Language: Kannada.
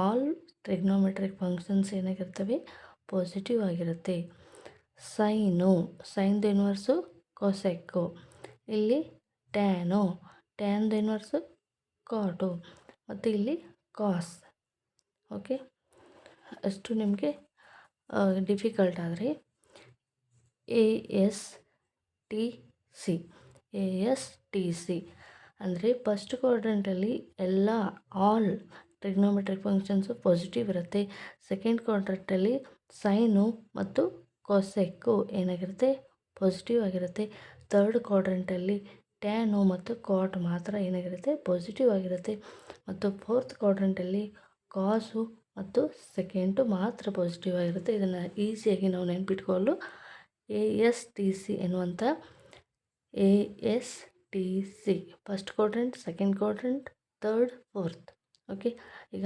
ಆಲ್ ಟ್ರಿಗ್ನೋಮೆಟ್ರಿಕ್ ಫಂಕ್ಷನ್ಸ್ ಏನಾಗಿರ್ತವೆ, ಪಾಸಿಟಿವ್ ಆಗಿರುತ್ತೆ. ಸೈನ್ದು ಇನ್ವರ್ಸು ಕೊಸೆಕ್ಕು. ಇಲ್ಲಿ ಟ್ಯಾನ್ದು ಇನ್ವರ್ಸು ಕಾಟು. ಮತ್ತು ಇಲ್ಲಿ ಕಾಸ್. ಓಕೆ, ಅಷ್ಟು ನಿಮಗೆ ಡಿಫಿಕಲ್ಟ್ ಆದರೆ ASTC ಅಂದರೆ ಫಸ್ಟ್ ಕ್ವಾಡ್ರಂಟಲ್ಲಿ ಎಲ್ಲ ಆಲ್ ಟ್ರಿಗ್ನೋಮೆಟ್ರಿಕ್ ಫಂಕ್ಷನ್ಸು ಪಾಸಿಟಿವ್ ಇರುತ್ತೆ. ಸೆಕೆಂಡ್ ಕ್ವಾಡ್ರಂಟಲ್ಲಿ ಸೈನು ಮತ್ತು ಕೊಸೆಕ್ಕು ಏನಾಗಿರುತ್ತೆ, ಪಾಸಿಟಿವ್ ಆಗಿರುತ್ತೆ. ಥರ್ಡ್ ಕ್ವಾಡ್ರಂಟಲ್ಲಿ ಟ್ಯಾನು ಮತ್ತು ಕಾಟ್ ಮಾತ್ರ ಏನಾಗಿರುತ್ತೆ, ಪಾಸಿಟಿವ್ ಆಗಿರುತ್ತೆ. ಮತ್ತು ಫೋರ್ತ್ ಕ್ವಾಡ್ರಂಟಲ್ಲಿ ಕಾಸು ಮತ್ತು ಸೆಕೆಂಡು ಮಾತ್ರ ಪಾಸಿಟಿವ್ ಆಗಿರುತ್ತೆ. ಇದನ್ನು ಈಸಿಯಾಗಿ ನಾವು ನೆನ್ಪಿಟ್ಕೊಳ್ಳಲು ASTC ಎನ್ನುವಂಥ ASTC first quadrant, second quadrant, third, fourth. Okay, ಈಗ